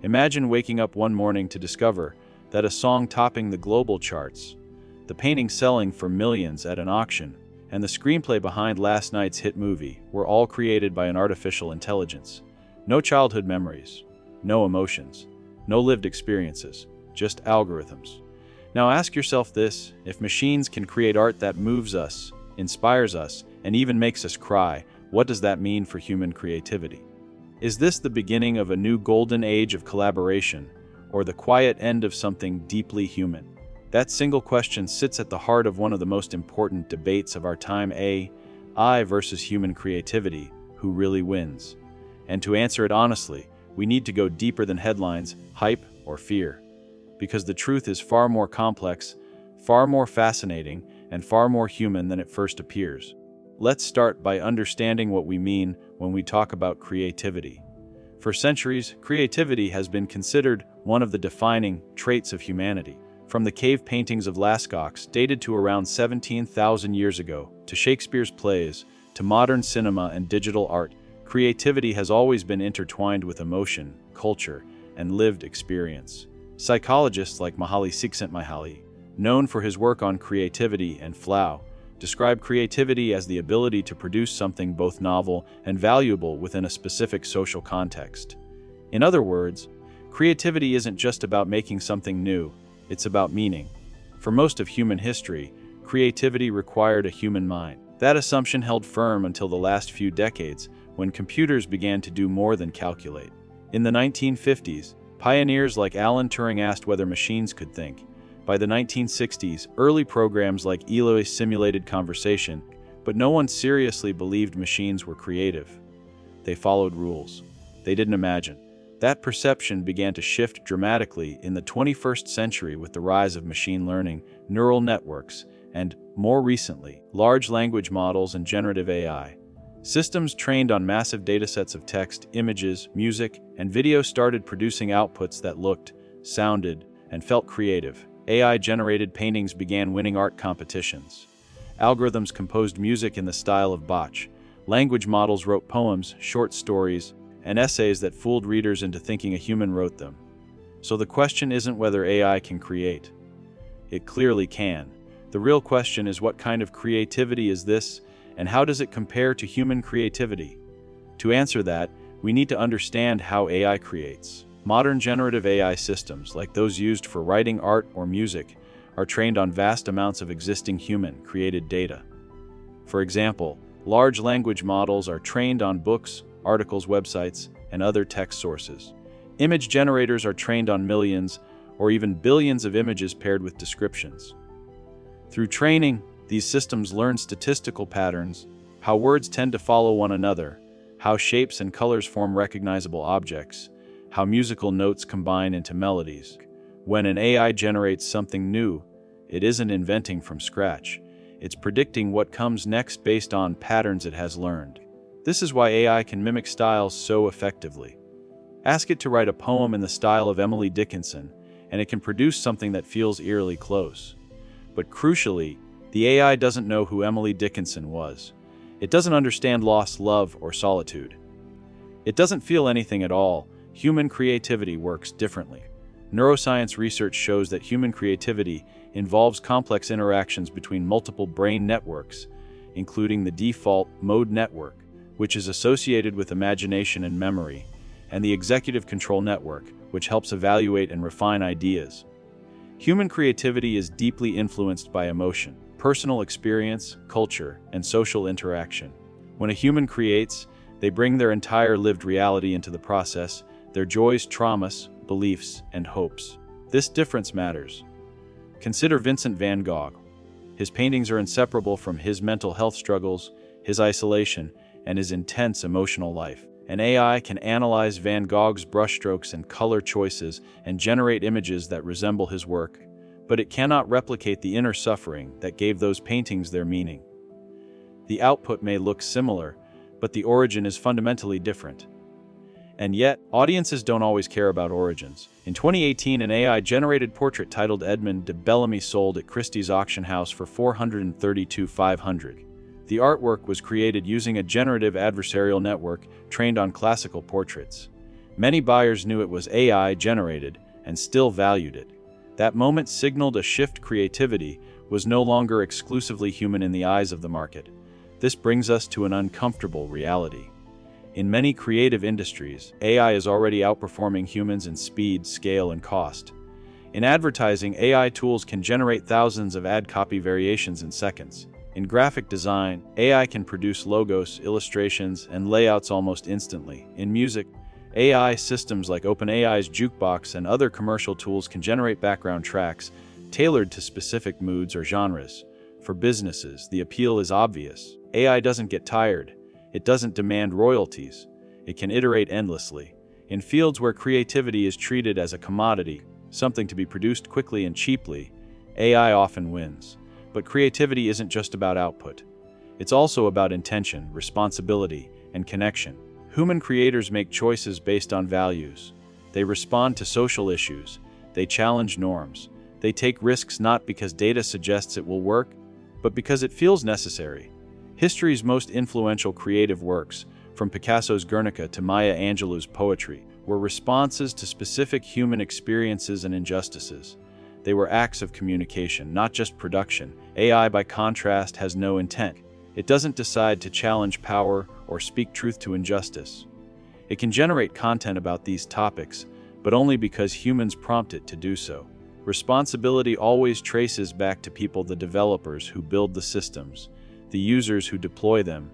Imagine waking up one morning to discover that a song topping the global charts, the painting selling for millions at an auction, and the screenplay behind last night's hit movie were all created by an artificial intelligence. No childhood memories, no emotions, no lived experiences, just algorithms. Now ask yourself this: if machines can create art that moves us, inspires us, and even makes us cry, what does that mean for human creativity? Is this the beginning of a new golden age of collaboration, or the quiet end of something deeply human? That single question sits at the heart of one of the most important debates of our time: AI versus human creativity. Who really wins? And to answer it honestly, we need to go deeper than headlines, hype, or fear. Because the truth is far more complex, far more fascinating, and far more human than it first appears. Let's start by understanding what we mean when we talk about creativity. For centuries, creativity has been considered one of the defining traits of humanity. From the cave paintings of Lascaux, dated to around 17,000 years ago, to Shakespeare's plays, to modern cinema and digital art, creativity has always been intertwined with emotion, culture, and lived experience. Psychologists like Mihaly Csikszentmihalyi, known for his work on creativity and flow, describe creativity as the ability to produce something both novel and valuable within a specific social context. In other words, creativity isn't just about making something new, it's about meaning. For most of human history, creativity required a human mind. That assumption held firm until the last few decades, when computers began to do more than calculate. In the 1950s, pioneers like Alan Turing asked whether machines could think. By the 1960s, early programs like Eloy simulated conversation, but no one seriously believed machines were creative. They followed rules. They didn't imagine. That perception began to shift dramatically in the 21st century with the rise of machine learning, neural networks, and, more recently, large language models and generative AI. Systems trained on massive datasets of text, images, music, and video started producing outputs that looked, sounded, and felt creative. AI-generated paintings began winning art competitions. Algorithms composed music in the style of Bach. Language models wrote poems, short stories, and essays that fooled readers into thinking a human wrote them. So the question isn't whether AI can create. It clearly can. The real question is, what kind of creativity is this, and how does it compare to human creativity? To answer that, we need to understand how AI creates. Modern generative AI systems, like those used for writing art or music, are trained on vast amounts of existing human-created data. For example, large language models are trained on books, articles, websites, and other text sources. Image generators are trained on millions or even billions of images paired with descriptions. Through training, these systems learn statistical patterns, how words tend to follow one another, how shapes and colors form recognizable objects, how musical notes combine into melodies. When an AI generates something new, it isn't inventing from scratch. It's predicting what comes next based on patterns it has learned. This is why AI can mimic styles so effectively. Ask it to write a poem in the style of Emily Dickinson, and it can produce something that feels eerily close. But crucially, the AI doesn't know who Emily Dickinson was. It doesn't understand loss, love, or solitude. It doesn't feel anything at all. Human creativity works differently. Neuroscience research shows that human creativity involves complex interactions between multiple brain networks, including the default mode network, which is associated with imagination and memory, and the executive control network, which helps evaluate and refine ideas. Human creativity is deeply influenced by emotion, personal experience, culture, and social interaction. When a human creates, they bring their entire lived reality into the process, their joys, traumas, beliefs, and hopes. This difference matters. Consider Vincent van Gogh. His paintings are inseparable from his mental health struggles, his isolation, and his intense emotional life. An AI can analyze Van Gogh's brushstrokes and color choices and generate images that resemble his work, but it cannot replicate the inner suffering that gave those paintings their meaning. The output may look similar, but the origin is fundamentally different. And yet, audiences don't always care about origins. In 2018, an AI-generated portrait titled Edmund de Bellamy sold at Christie's auction house for $432,500. The artwork was created using a generative adversarial network trained on classical portraits. Many buyers knew it was AI generated and still valued it. That moment signaled a shift. Creativity was no longer exclusively human in the eyes of the market. This brings us to an uncomfortable reality. In many creative industries, AI is already outperforming humans in speed, scale, and cost. In advertising, AI tools can generate thousands of ad copy variations in seconds. In graphic design, AI can produce logos, illustrations, and layouts almost instantly. In music, AI systems like OpenAI's Jukebox and other commercial tools can generate background tracks tailored to specific moods or genres. For businesses, the appeal is obvious. AI doesn't get tired. It doesn't demand royalties. It can iterate endlessly. In fields where creativity is treated as a commodity, something to be produced quickly and cheaply, AI often wins. But creativity isn't just about output. It's also about intention, responsibility, and connection. Human creators make choices based on values. They respond to social issues. They challenge norms. They take risks not because data suggests it will work, but because it feels necessary. History's most influential creative works, from Picasso's Guernica to Maya Angelou's poetry, were responses to specific human experiences and injustices. They were acts of communication, not just production. AI, by contrast, has no intent. It doesn't decide to challenge power or speak truth to injustice. It can generate content about these topics, but only because humans prompt it to do so. Responsibility always traces back to people: the developers who build the systems, the users who deploy them,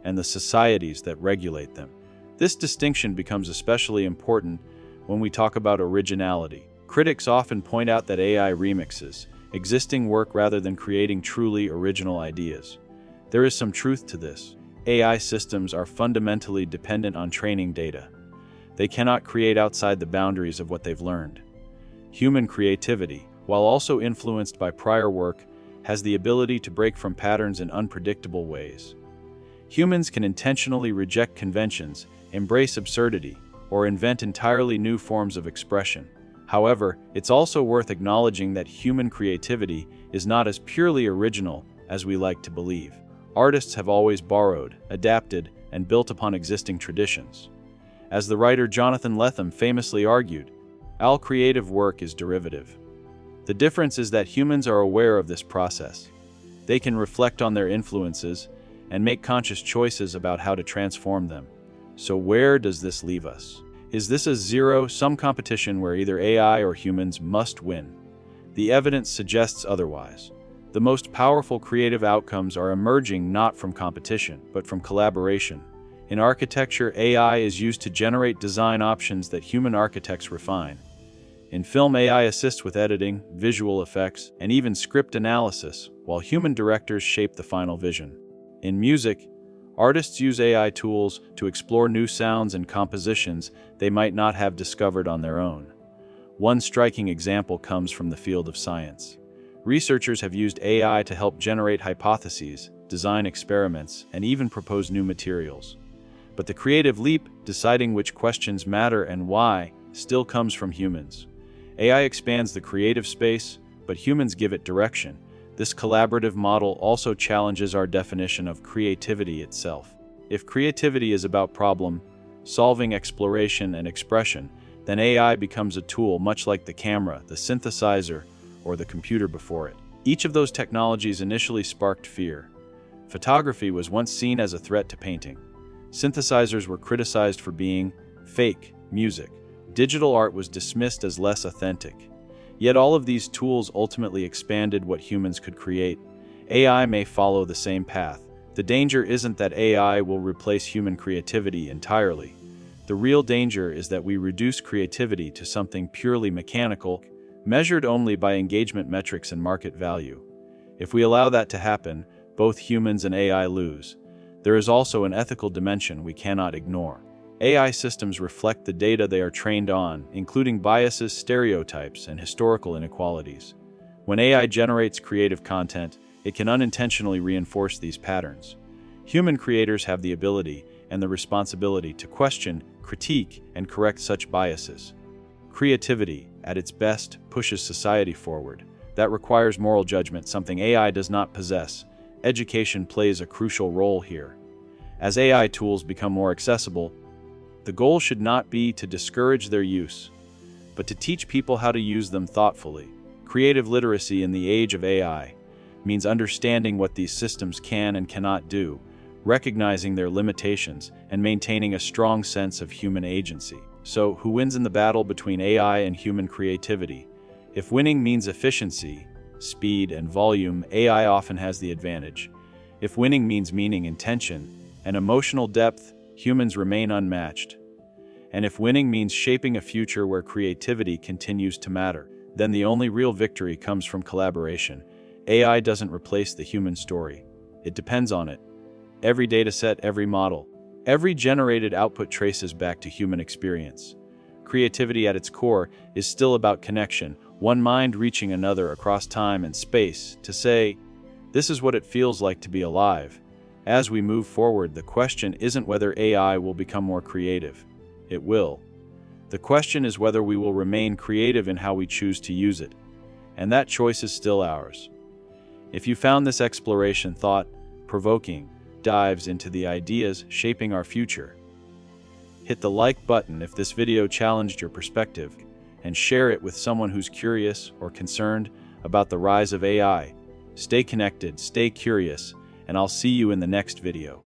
and the societies that regulate them. This distinction becomes especially important when we talk about originality. Critics often point out that AI remixes existing work rather than creating truly original ideas. There is some truth to this. AI systems are fundamentally dependent on training data. They cannot create outside the boundaries of what they've learned. Human creativity, while also influenced by prior work, has the ability to break from patterns in unpredictable ways. Humans can intentionally reject conventions, embrace absurdity, or invent entirely new forms of expression. However, it's also worth acknowledging that human creativity is not as purely original as we like to believe. Artists have always borrowed, adapted, and built upon existing traditions. As the writer Jonathan Lethem famously argued, all creative work is derivative. The difference is that humans are aware of this process. They can reflect on their influences and make conscious choices about how to transform them. So where does this leave us? Is this a zero-sum competition where either AI or humans must win? The evidence suggests otherwise. The most powerful creative outcomes are emerging not from competition, but from collaboration. In architecture, AI is used to generate design options that human architects refine. In film, AI assists with editing, visual effects, and even script analysis, while human directors shape the final vision. In music, artists use AI tools to explore new sounds and compositions they might not have discovered on their own. One striking example comes from the field of science. Researchers have used AI to help generate hypotheses, design experiments, and even propose new materials. But the creative leap, deciding which questions matter and why, still comes from humans. AI expands the creative space, but humans give it direction. This collaborative model also challenges our definition of creativity itself. If creativity is about problem-solving, exploration, and expression, then AI becomes a tool much like the camera, the synthesizer, or the computer before it. Each of those technologies initially sparked fear. Photography was once seen as a threat to painting. Synthesizers were criticized for being fake music. Digital art was dismissed as less authentic. Yet all of these tools ultimately expanded what humans could create. AI may follow the same path. The danger isn't that AI will replace human creativity entirely. The real danger is that we reduce creativity to something purely mechanical, measured only by engagement metrics and market value. If we allow that to happen, both humans and AI lose. There is also an ethical dimension we cannot ignore. AI systems reflect the data they are trained on, including biases, stereotypes, and historical inequalities. When AI generates creative content, it can unintentionally reinforce these patterns. Human creators have the ability and the responsibility to question, critique, and correct such biases. Creativity, at its best, pushes society forward. That requires moral judgment, something AI does not possess. Education plays a crucial role here. As AI tools become more accessible, The goal should not be to discourage their use, but to teach people how to use them thoughtfully. Creative literacy in the age of AI means understanding what these systems can and cannot do, recognizing their limitations, and maintaining a strong sense of human agency. So, who wins in the battle between AI and human creativity? If winning means efficiency, speed, and volume, AI often has the advantage. If winning means meaning, intention, and emotional depth, humans remain unmatched. And if winning means shaping a future where creativity continues to matter, then the only real victory comes from collaboration. AI doesn't replace the human story. It depends on it. Every dataset, every model, every generated output traces back to human experience. Creativity at its core is still about connection, one mind reaching another across time and space to say, "This is what it feels like to be alive." As we move forward, the question isn't whether AI will become more creative. It will. The question is whether we will remain creative in how we choose to use it. And that choice is still ours. If you found this exploration thought-provoking, dives into the ideas shaping our future, hit the like button if this video challenged your perspective, and share it with someone who's curious or concerned about the rise of AI. Stay connected, stay curious, and I'll see you in the next video.